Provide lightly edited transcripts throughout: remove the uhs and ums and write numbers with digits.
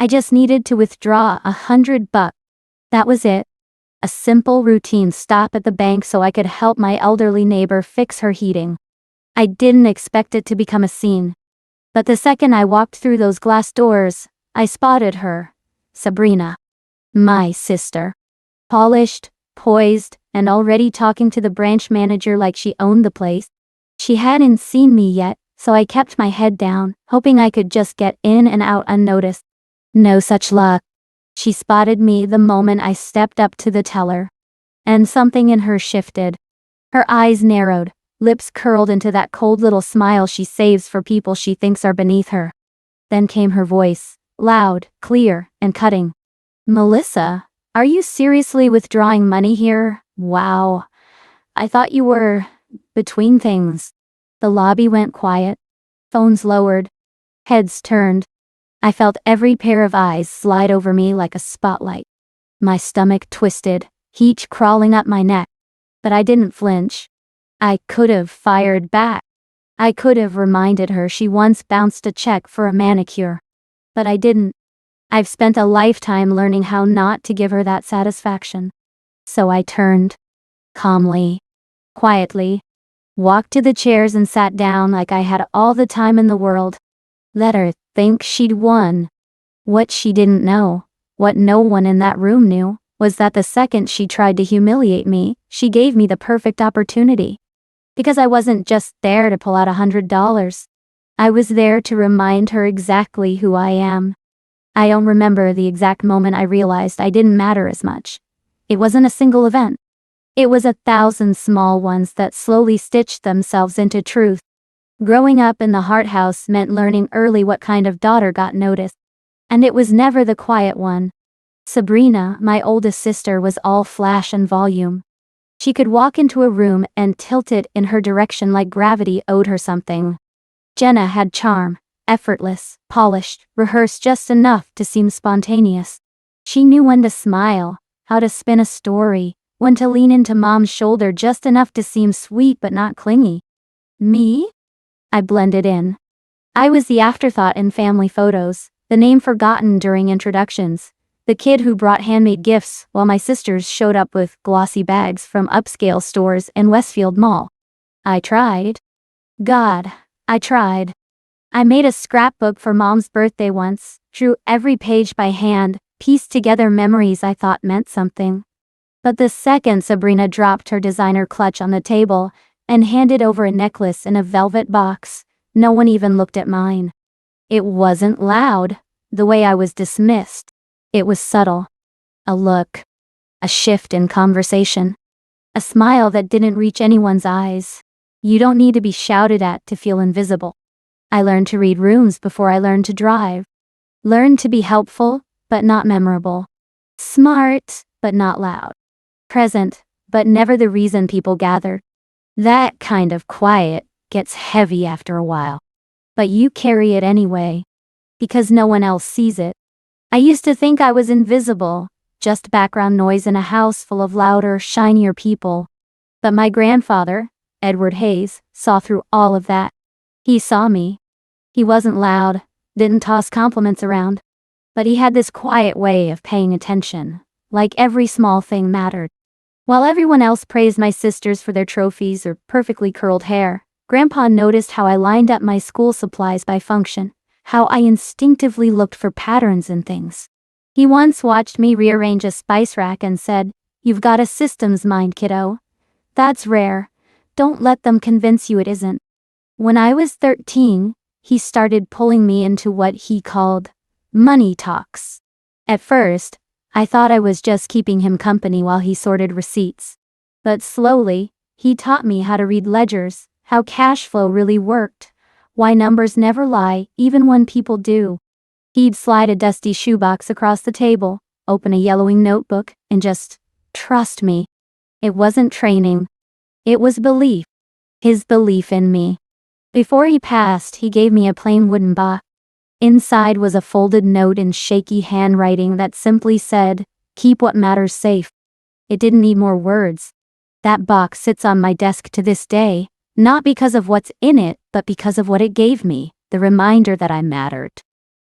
I just needed to withdraw $100. That was it. A simple routine stop at the bank so I could help my elderly neighbor fix her heating. I didn't expect it to become a scene. But the second I walked through those glass doors, I spotted her. Sabrina. My sister. Polished, poised, and already talking to the branch manager like she owned the place. She hadn't seen me yet, so I kept my head down, hoping I could just get in and out unnoticed. No such luck. She spotted me the moment I stepped up to the teller. And something in her shifted. Her eyes narrowed, lips curled into that cold little smile she saves for people she thinks are beneath her. Then came her voice, loud, clear, and cutting. Melissa, are you seriously withdrawing money here? Wow. I thought you were between things. The lobby went quiet. Phones lowered. Heads turned. I felt every pair of eyes slide over me like a spotlight. My stomach twisted, heat crawling up my neck. But I didn't flinch. I could have fired back. I could have reminded her she once bounced a check for a manicure. But I didn't. I've spent a lifetime learning how not to give her that satisfaction. So I turned. Calmly. Quietly. Walked to the chairs and sat down like I had all the time in the world. Let her think she'd won. What she didn't know, what no one in that room knew, was that the second she tried to humiliate me, she gave me the perfect opportunity. Because I wasn't just there to pull out $100. I was there to remind her exactly who I am. I don't remember the exact moment I realized I didn't matter as much. It wasn't a single event. It was 1,000 small ones that slowly stitched themselves into truth. Growing up in the Hart House meant learning early what kind of daughter got noticed. And it was never the quiet one. Sabrina, my oldest sister, was all flash and volume. She could walk into a room and tilt it in her direction like gravity owed her something. Jenna had charm, effortless, polished, rehearsed just enough to seem spontaneous. She knew when to smile, how to spin a story, when to lean into mom's shoulder just enough to seem sweet but not clingy. Me? I blended in. I was the afterthought in family photos, the name forgotten during introductions, the kid who brought handmade gifts while my sisters showed up with glossy bags from upscale stores in Westfield Mall. I tried. God, I tried. I made a scrapbook for mom's birthday once, drew every page by hand, pieced together memories I thought meant something. But the second Sabrina dropped her designer clutch on the table and handed over a necklace in a velvet box, no one even looked at mine. It wasn't loud, the way I was dismissed. It was subtle. A look. A shift in conversation. A smile that didn't reach anyone's eyes. You don't need to be shouted at to feel invisible. I learned to read rooms before I learned to drive. Learned to be helpful, but not memorable. Smart, but not loud. Present, but never the reason people gathered. That kind of quiet gets heavy after a while. But you carry it anyway. Because no one else sees it. I used to think I was invisible, just background noise in a house full of louder, shinier people. But my grandfather, Edward Hayes, saw through all of that. He saw me. He wasn't loud, didn't toss compliments around. But he had this quiet way of paying attention, like every small thing mattered. While everyone else praised my sisters for their trophies or perfectly curled hair, Grandpa noticed how I lined up my school supplies by function, how I instinctively looked for patterns in things. He once watched me rearrange a spice rack and said, "You've got a systems mind, kiddo. That's rare. Don't let them convince you it isn't." When I was 13, he started pulling me into what he called money talks. At first, I thought I was just keeping him company while he sorted receipts. But slowly, he taught me how to read ledgers, how cash flow really worked, why numbers never lie, even when people do. He'd slide a dusty shoebox across the table, open a yellowing notebook, and just trust me. It wasn't training. It was belief. His belief in me. Before he passed, he gave me a plain wooden box. Inside was a folded note in shaky handwriting that simply said, "Keep what matters safe." It didn't need more words. That box sits on my desk to this day, not because of what's in it, but because of what it gave me, the reminder that I mattered.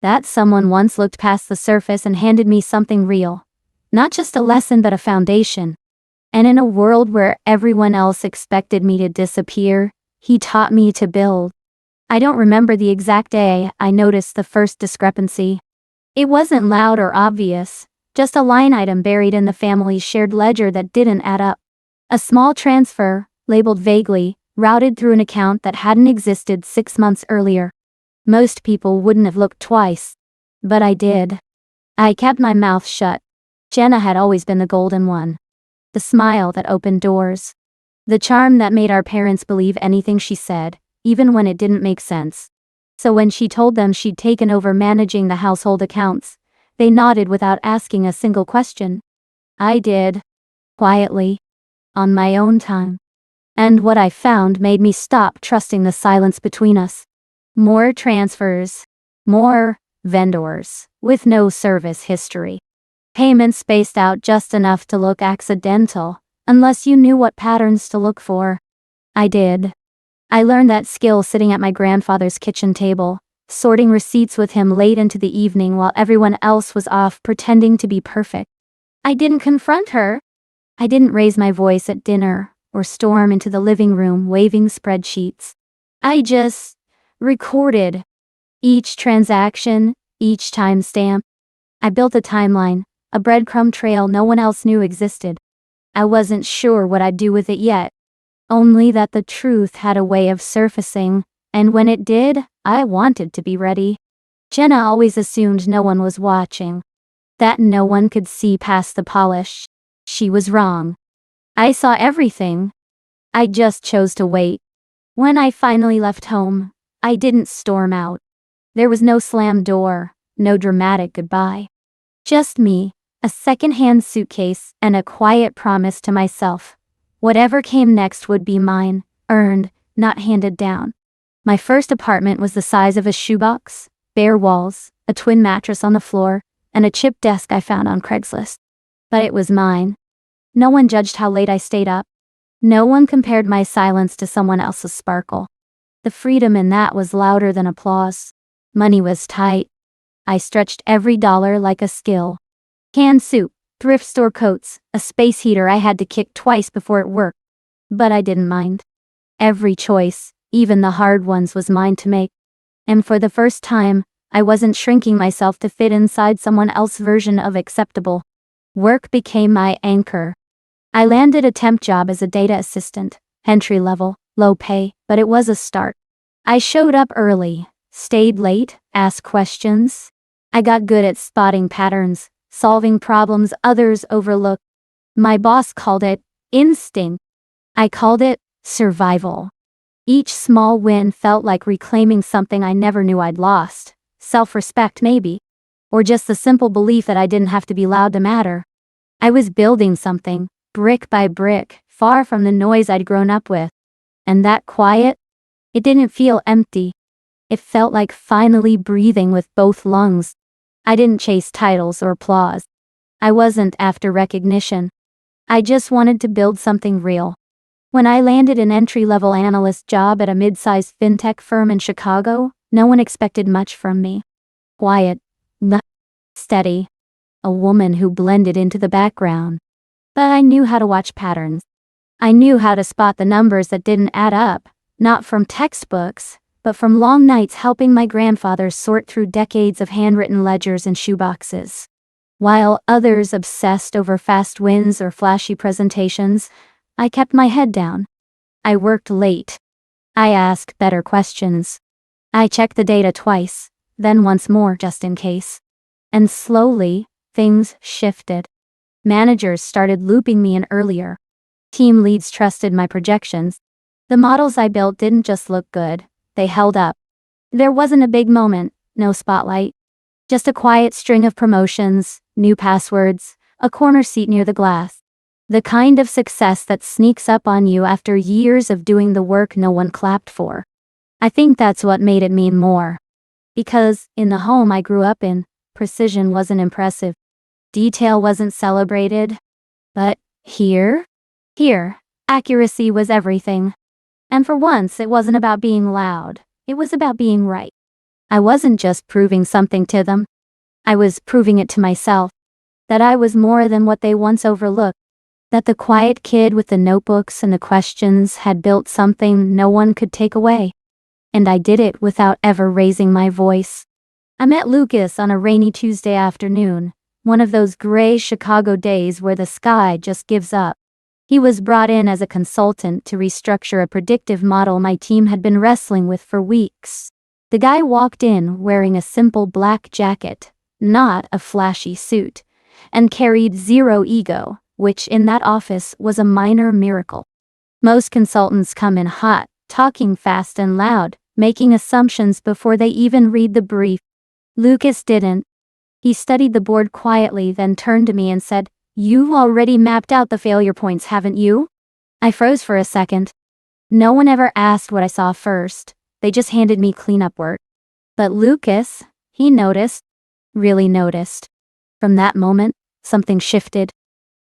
That someone once looked past the surface and handed me something real. Not just a lesson but a foundation. And in a world where everyone else expected me to disappear, he taught me to build. I don't remember the exact day I noticed the first discrepancy. It wasn't loud or obvious, just a line item buried in the family's shared ledger that didn't add up. A small transfer, labeled vaguely, routed through an account that hadn't existed 6 months earlier. Most people wouldn't have looked twice. But I did. I kept my mouth shut. Jenna had always been the golden one. The smile that opened doors. The charm that made our parents believe anything she said, even when it didn't make sense. So when she told them she'd taken over managing the household accounts, they nodded without asking a single question. I did. Quietly. On my own time. And what I found made me stop trusting the silence between us. More transfers. More vendors, with no service history. Payments spaced out just enough to look accidental, unless you knew what patterns to look for. I did. I learned that skill sitting at my grandfather's kitchen table, sorting receipts with him late into the evening while everyone else was off pretending to be perfect. I didn't confront her. I didn't raise my voice at dinner, or storm into the living room waving spreadsheets. I just recorded each transaction, each timestamp. I built a timeline, a breadcrumb trail no one else knew existed. I wasn't sure what I'd do with it yet. Only that the truth had a way of surfacing, and when it did, I wanted to be ready. Jenna always assumed no one was watching. That no one could see past the polish. She was wrong. I saw everything. I just chose to wait. When I finally left home, I didn't storm out. There was no slammed door, no dramatic goodbye. Just me, a second-hand suitcase, and a quiet promise to myself. Whatever came next would be mine, earned, not handed down. My first apartment was the size of a shoebox, bare walls, a twin mattress on the floor, and a chipped desk I found on Craigslist. But it was mine. No one judged how late I stayed up. No one compared my silence to someone else's sparkle. The freedom in that was louder than applause. Money was tight. I stretched every dollar like a skill. Canned soup, thrift store coats, a space heater I had to kick twice before it worked. But I didn't mind. Every choice, even the hard ones, was mine to make. And for the first time, I wasn't shrinking myself to fit inside someone else's version of acceptable. Work became my anchor. I landed a temp job as a data assistant, entry level, low pay, but it was a start. I showed up early, stayed late, asked questions. I got good at spotting patterns, solving problems others overlooked. My boss called it instinct. I called it survival. Each small win felt like reclaiming something I never knew I'd lost. Self-respect maybe. Or just the simple belief that I didn't have to be loud to matter. I was building something, brick by brick, far from the noise I'd grown up with. And that quiet? It didn't feel empty. It felt like finally breathing with both lungs. I didn't chase titles or applause. I wasn't after recognition. I just wanted to build something real. When I landed an entry-level analyst job at a mid-sized fintech firm in Chicago, no one expected much from me. Quiet, steady, a woman who blended into the background. But I knew how to watch patterns. I knew how to spot the numbers that didn't add up, not from textbooks, but from long nights helping my grandfather sort through decades of handwritten ledgers and shoeboxes. While others obsessed over fast wins or flashy presentations, I kept my head down. I worked late. I asked better questions. I checked the data twice, then once more just in case. And slowly, things shifted. Managers started looping me in earlier. Team leads trusted my projections. The models I built didn't just look good, they held up. There wasn't a big moment, no spotlight. Just a quiet string of promotions, new passwords, a corner seat near the glass. The kind of success that sneaks up on you after years of doing the work no one clapped for. I think that's what made it mean more. Because, in the home I grew up in, precision wasn't impressive. Detail wasn't celebrated. But here, accuracy was everything. And for once, it wasn't about being loud. It was about being right. I wasn't just proving something to them. I was proving it to myself. That I was more than what they once overlooked. That the quiet kid with the notebooks and the questions had built something no one could take away. And I did it without ever raising my voice. I met Lucas on a rainy Tuesday afternoon, one of those gray Chicago days where the sky just gives up. He was brought in as a consultant to restructure a predictive model my team had been wrestling with for weeks. The guy walked in wearing a simple black jacket, not a flashy suit, and carried zero ego, which in that office was a minor miracle. Most consultants come in hot, talking fast and loud, making assumptions before they even read the brief. Lucas didn't. He studied the board quietly, then turned to me and said, "You've already mapped out the failure points, haven't you?" I froze for a second. No one ever asked what I saw first. They just handed me cleanup work. But Lucas, he noticed. Really noticed. From that moment, something shifted.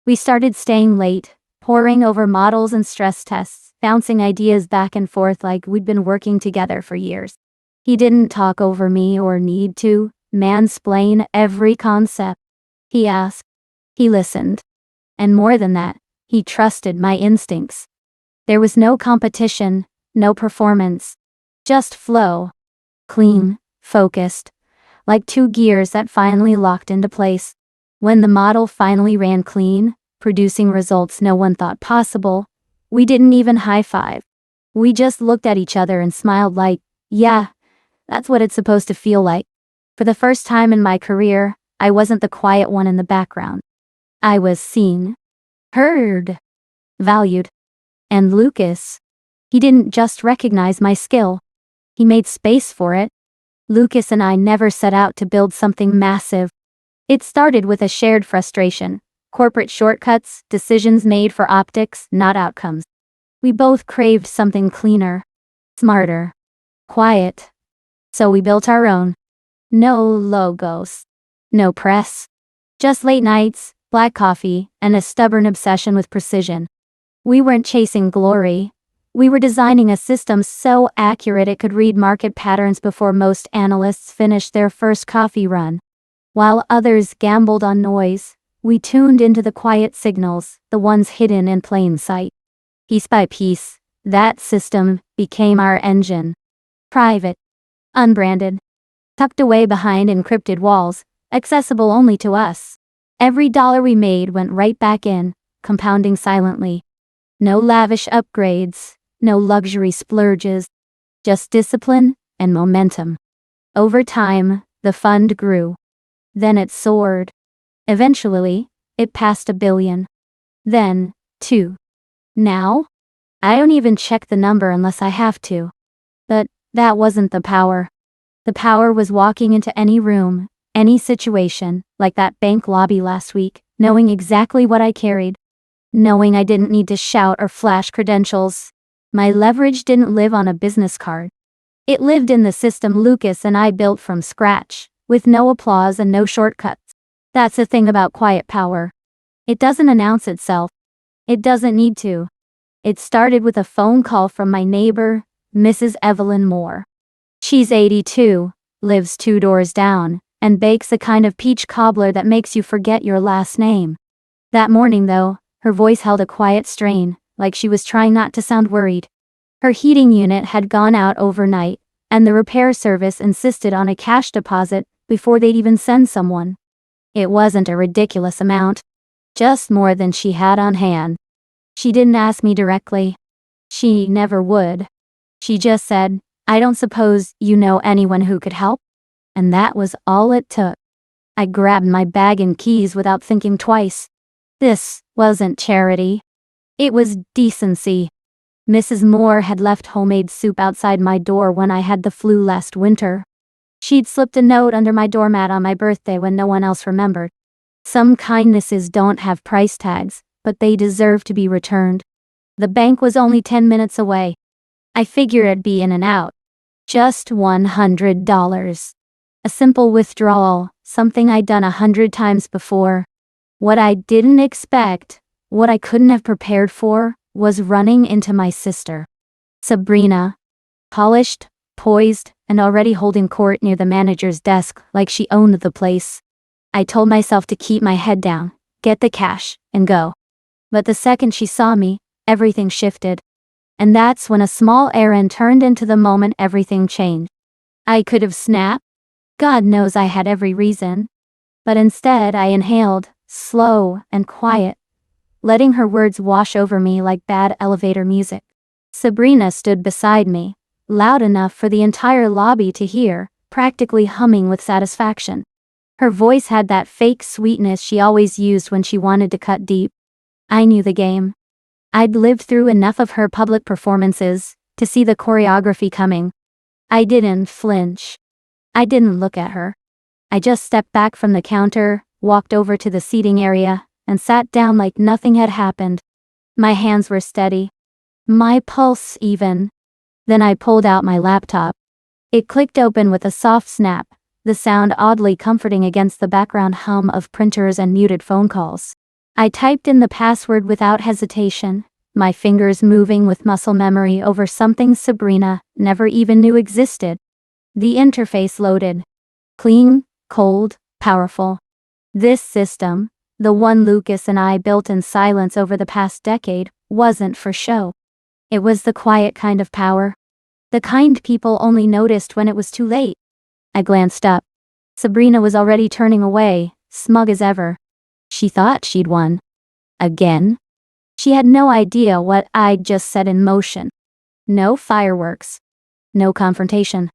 We started staying late, poring over models and stress tests, bouncing ideas back and forth like we'd been working together for years. He didn't talk over me or need to mansplain every concept. He asked. He listened. And more than that, he trusted my instincts. There was no competition, no performance. Just flow. Clean, focused. Like two gears that finally locked into place. When the model finally ran clean, producing results no one thought possible, we didn't even high-five. We just looked at each other and smiled like, yeah, that's what it's supposed to feel like. For the first time in my career, I wasn't the quiet one in the background. I was seen, heard, valued. And Lucas, he didn't just recognize my skill. He made space for it. Lucas and I never set out to build something massive. It started with a shared frustration. Corporate shortcuts, decisions made for optics, not outcomes. We both craved something cleaner, smarter, quiet. So we built our own. No logos. No press. Just late nights, black coffee, and a stubborn obsession with precision. We weren't chasing glory. We were designing a system so accurate it could read market patterns before most analysts finished their first coffee run. While others gambled on noise, we tuned into the quiet signals, the ones hidden in plain sight. Piece by piece, that system became our engine. Private, unbranded, tucked away behind encrypted walls, accessible only to us. Every dollar we made went right back in, compounding silently. No lavish upgrades, no luxury splurges, just discipline and momentum. Over time, the fund grew. Then it soared. Eventually, it passed $1 billion. Then, 2. Now, I don't even check the number unless I have to. But that wasn't the power. The power was walking into any room, any situation, like that bank lobby last week, knowing exactly what I carried. Knowing I didn't need to shout or flash credentials. My leverage didn't live on a business card. It lived in the system Lucas and I built from scratch, with no applause and no shortcuts. That's the thing about quiet power. It doesn't announce itself. It doesn't need to. It started with a phone call from my neighbor, Mrs. Evelyn Moore. She's 82, lives 2 doors down, and bakes a kind of peach cobbler that makes you forget your last name. That morning, though, her voice held a quiet strain, like she was trying not to sound worried. Her heating unit had gone out overnight, and the repair service insisted on a cash deposit before they'd even send someone. It wasn't a ridiculous amount, just more than she had on hand. She didn't ask me directly. She never would. She just said, "I don't suppose you know anyone who could help?" And that was all it took. I grabbed my bag and keys without thinking twice. This wasn't charity. It was decency. Mrs. Moore had left homemade soup outside my door when I had the flu last winter. She'd slipped a note under my doormat on my birthday when no one else remembered. Some kindnesses don't have price tags, but they deserve to be returned. The bank was only 10 minutes away. I figured it'd be in and out. Just $100. A simple withdrawal, something I'd done 100 times before. What I didn't expect, what I couldn't have prepared for, was running into my sister. Sabrina. Polished, poised, and already holding court near the manager's desk like she owned the place. I told myself to keep my head down, get the cash, and go. But the second she saw me, everything shifted. And that's when a small errand turned into the moment everything changed. I could have snapped. God knows I had every reason. But instead I inhaled, slow and quiet, letting her words wash over me like bad elevator music. Sabrina stood beside me, loud enough for the entire lobby to hear, practically humming with satisfaction. Her voice had that fake sweetness she always used when she wanted to cut deep. I knew the game. I'd lived through enough of her public performances to see the choreography coming. I didn't flinch. I didn't look at her. I just stepped back from the counter, walked over to the seating area, and sat down like nothing had happened. My hands were steady. My pulse even. Then I pulled out my laptop. It clicked open with a soft snap, the sound oddly comforting against the background hum of printers and muted phone calls. I typed in the password without hesitation, my fingers moving with muscle memory over something Sabrina never even knew existed. The interface loaded. Clean, cold, powerful. This system, the one Lucas and I built in silence over the past decade, wasn't for show. It was the quiet kind of power. The kind people only noticed when it was too late. I glanced up. Sabrina was already turning away, smug as ever. She thought she'd won. Again? She had no idea what I'd just set in motion. No fireworks. No confrontation.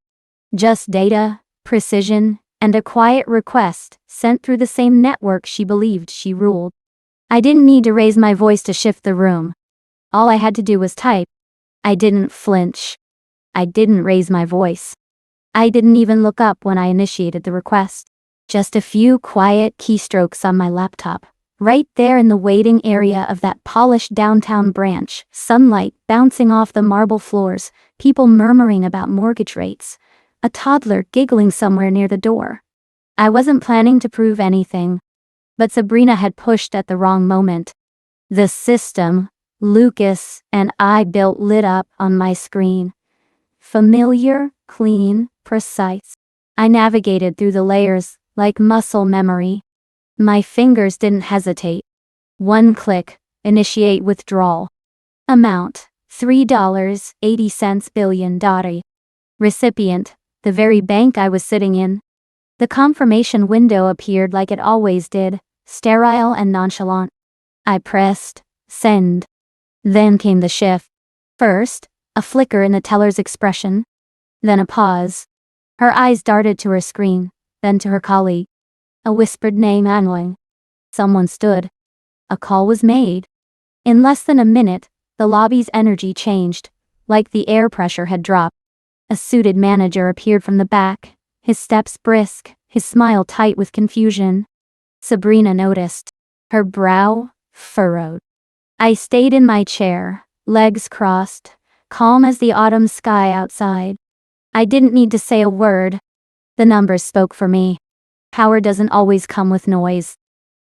Just data, precision, and a quiet request sent through the same network she believed she ruled. I didn't need to raise my voice to shift the room. All I had to do was type. I didn't flinch. I didn't raise my voice. I didn't even look up when I initiated the request. Just a few quiet keystrokes on my laptop, right there in the waiting area of that polished downtown branch, sunlight bouncing off the marble floors, people murmuring about mortgage rates, a toddler giggling somewhere near the door. I wasn't planning to prove anything, but Sabrina had pushed at the wrong moment. The system Lucas and I built lit up on my screen. Familiar, clean, precise. I navigated through the layers like muscle memory. My fingers didn't hesitate. One click, initiate withdrawal. Amount, $3.80 billion. Recipient, the very bank I was sitting in. The confirmation window appeared like it always did, sterile and nonchalant. I pressed send. Then came the shift. First, a flicker in the teller's expression. Then a pause. Her eyes darted to her screen, then to her colleague. A whispered name angling. Someone stood. A call was made. In less than a minute, the lobby's energy changed, like the air pressure had dropped. A suited manager appeared from the back, his steps brisk, his smile tight with confusion. Sabrina noticed. Her brow furrowed. I stayed in my chair, legs crossed, calm as the autumn sky outside. I didn't need to say a word. The numbers spoke for me. Power doesn't always come with noise.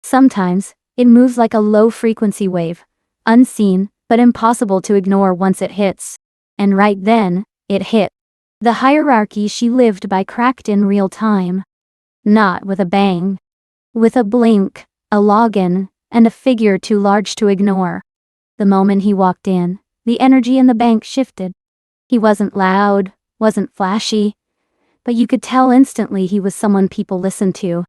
Sometimes, it moves like a low-frequency wave, unseen but impossible to ignore once it hits. And right then, it hit. The hierarchy she lived by cracked in real time. Not with a bang. With a blink, a login, and a figure too large to ignore. The moment he walked in, the energy in the bank shifted. He wasn't loud, wasn't flashy, but you could tell instantly he was someone people listened to.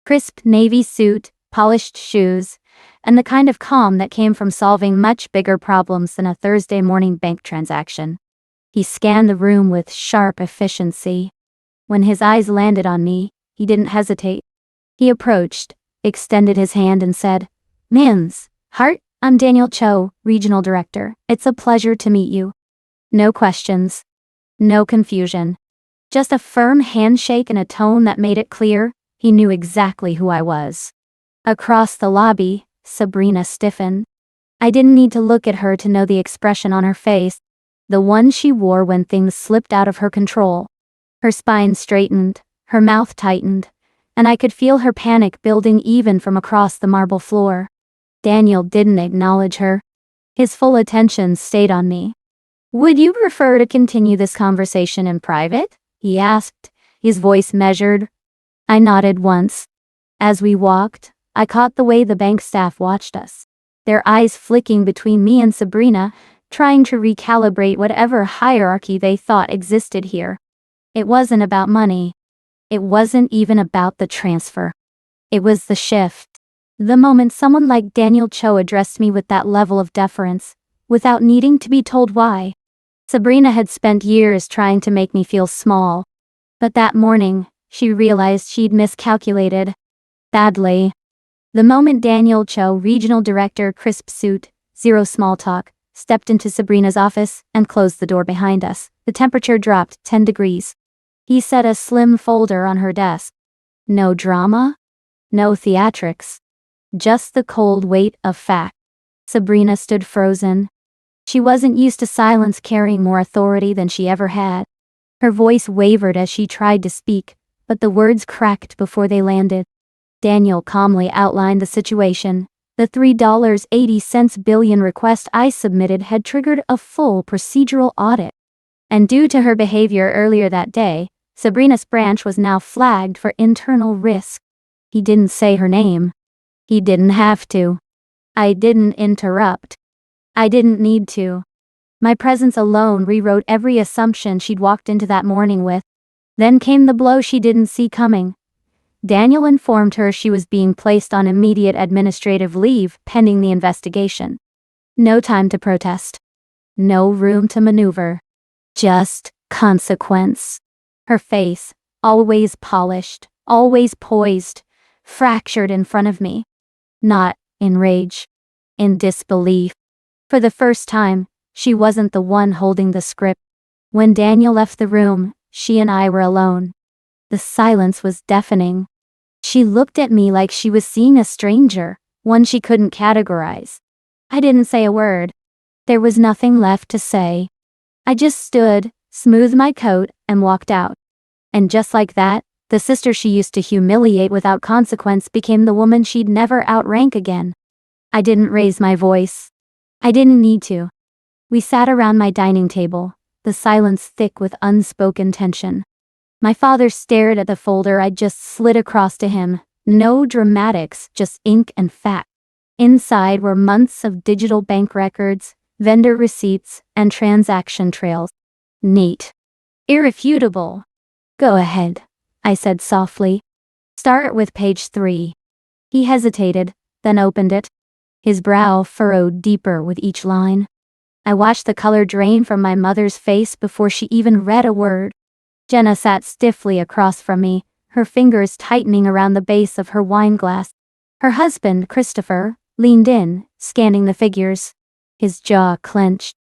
Crisp navy suit, polished shoes, and the kind of calm that came from solving much bigger problems than a Thursday morning bank transaction. He scanned the room with sharp efficiency. When his eyes landed on me, he didn't hesitate. He approached, extended his hand and said, "Mans, Hart, I'm Daniel Cho, Regional Director. It's a pleasure to meet you." No questions. No confusion. Just a firm handshake and a tone that made it clear he knew exactly who I was. Across the lobby, Sabrina stiffened. I didn't need to look at her to know the expression on her face, the one she wore when things slipped out of her control. Her spine straightened, her mouth tightened, and I could feel her panic building even from across the marble floor. Daniel didn't acknowledge her. His full attention stayed on me. "Would you prefer to continue this conversation in private?" he asked, his voice measured. I nodded once. As we walked, I caught the way the bank staff watched us, their eyes flicking between me and Sabrina, trying to recalibrate whatever hierarchy they thought existed here. It wasn't about money. It wasn't even about the transfer. It was the shift. The moment someone like Daniel Cho addressed me with that level of deference, without needing to be told why. Sabrina had spent years trying to make me feel small. But that morning, she realized she'd miscalculated. Badly. The moment Daniel Cho, regional director, crisp suit, zero small talk, stepped into Sabrina's office and closed the door behind us, the temperature dropped 10 degrees. He set a slim folder on her desk. No drama, no theatrics. Just the cold weight of fact. Sabrina stood frozen. She wasn't used to silence carrying more authority than she ever had. Her voice wavered as she tried to speak, but the words cracked before they landed. Daniel calmly outlined the situation. The $3.80 billion request I submitted had triggered a full procedural audit. And due to her behavior earlier that day, Sabrina's branch was now flagged for internal risk. He didn't say her name. He didn't have to. I didn't interrupt. I didn't need to. My presence alone rewrote every assumption she'd walked into that morning with. Then came the blow she didn't see coming. Daniel informed her she was being placed on immediate administrative leave pending the investigation. No time to protest. No room to maneuver. Just consequence. Her face, always polished, always poised, fractured in front of me. Not in rage. In disbelief. For the first time, she wasn't the one holding the script. When Daniel left the room, she and I were alone. The silence was deafening. She looked at me like she was seeing a stranger, one she couldn't categorize. I didn't say a word. There was nothing left to say. I just stood, smoothed my coat, and walked out. And just like that, the sister she used to humiliate without consequence became the woman she'd never outrank again. I didn't raise my voice. I didn't need to. We sat around my dining table, the silence thick with unspoken tension. My father stared at the folder I'd just slid across to him. No dramatics, just ink and fact. Inside were months of digital bank records, vendor receipts, and transaction trails. Neat. Irrefutable. Go ahead, I said softly. Start with page 3. He hesitated, then opened it. His brow furrowed deeper with each line. I watched the color drain from my mother's face before she even read a word. Jenna sat stiffly across from me, her fingers tightening around the base of her wine glass. Her husband, Christopher, leaned in, scanning the figures. His jaw clenched.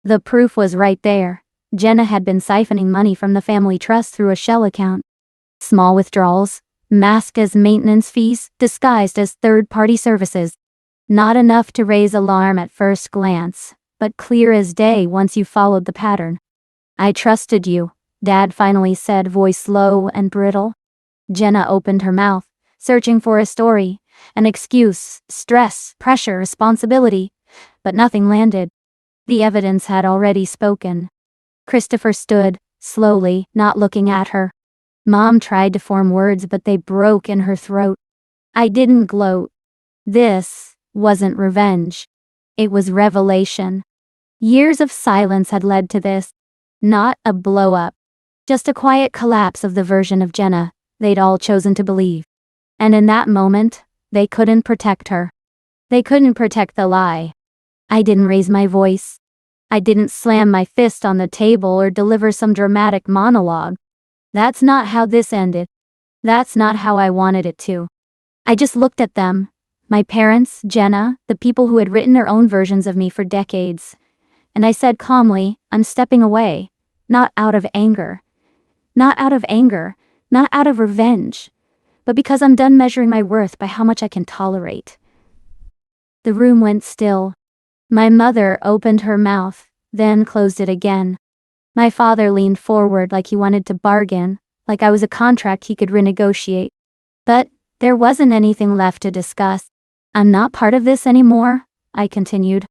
The proof was right there. Jenna had been siphoning money from the family trust through a shell account. Small withdrawals, masked as maintenance fees, disguised as third-party services. Not enough to raise alarm at first glance, but clear as day once you followed the pattern. I trusted you, Dad finally said, voice low and brittle. Jenna opened her mouth, searching for a story, an excuse, stress, pressure, responsibility, but nothing landed. The evidence had already spoken. Christopher stood, slowly, not looking at her. Mom tried to form words, but they broke in her throat. I didn't gloat. This wasn't revenge. It was revelation. Years of silence had led to this. Not a blow-up. Just a quiet collapse of the version of Jenna they'd all chosen to believe. And in that moment, they couldn't protect her. They couldn't protect the lie. I didn't raise my voice. I didn't slam my fist on the table or deliver some dramatic monologue. That's not how this ended. That's not how I wanted it to. I just looked at them. My parents, Jenna, the people who had written their own versions of me for decades. And I said calmly, I'm stepping away. Not out of anger. Not out of anger. Not out of revenge. But because I'm done measuring my worth by how much I can tolerate. The room went still. My mother opened her mouth, then closed it again. My father leaned forward like he wanted to bargain, like I was a contract he could renegotiate. But there wasn't anything left to discuss. I'm not part of this anymore, I continued.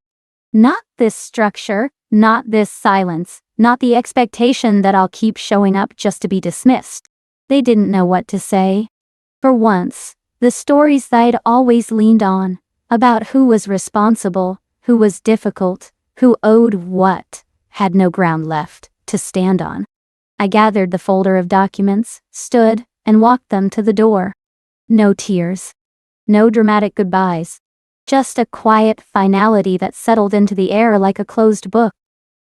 Not this structure, not this silence, not the expectation that I'll keep showing up just to be dismissed. They didn't know what to say. For once, the stories I'd always leaned on, about who was responsible, who was difficult, who owed what, had no ground left to stand on. I gathered the folder of documents, stood, and walked them to the door. No tears. No dramatic goodbyes. Just a quiet finality that settled into the air like a closed book.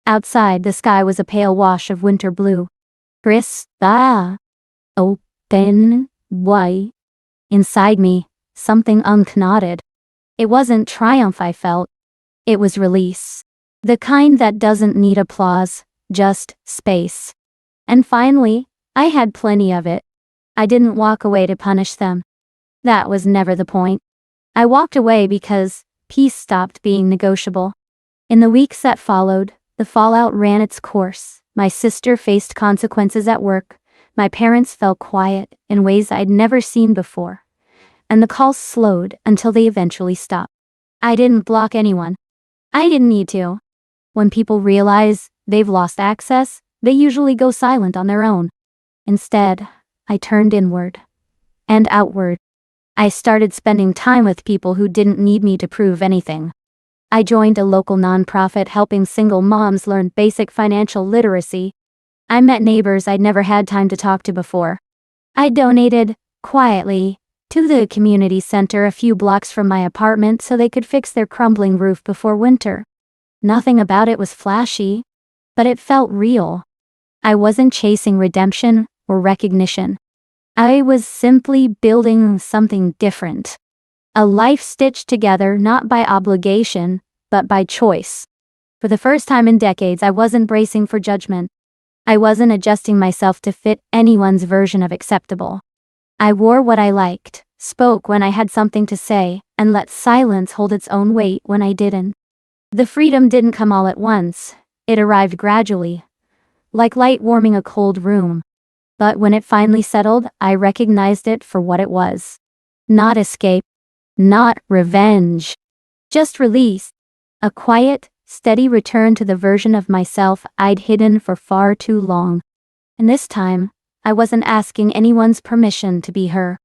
Outside, the sky was a pale wash of winter blue. Crisp, open, white. Inside me, something unknotted. It wasn't triumph I felt. It was release. The kind that doesn't need applause, just space. And finally, I had plenty of it. I didn't walk away to punish them. That was never the point. I walked away because peace stopped being negotiable. In the weeks that followed, the fallout ran its course. My sister faced consequences at work. My parents fell quiet in ways I'd never seen before. And the calls slowed until they eventually stopped. I didn't block anyone. I didn't need to. When people realize they've lost access, they usually go silent on their own. Instead, I turned inward and outward. I started spending time with people who didn't need me to prove anything. I joined a local nonprofit helping single moms learn basic financial literacy. I met neighbors I'd never had time to talk to before. I donated, quietly, to the community center a few blocks from my apartment so they could fix their crumbling roof before winter. Nothing about it was flashy, but it felt real. I wasn't chasing redemption or recognition. I was simply building something different. A life stitched together not by obligation, but by choice. For the first time in decades, I wasn't bracing for judgment. I wasn't adjusting myself to fit anyone's version of acceptable. I wore what I liked, spoke when I had something to say, and let silence hold its own weight when I didn't. The freedom didn't come all at once. It arrived gradually, like light warming a cold room. But when it finally settled, I recognized it for what it was. Not escape. Not revenge. Just release. A quiet, steady return to the version of myself I'd hidden for far too long. And this time, I wasn't asking anyone's permission to be her.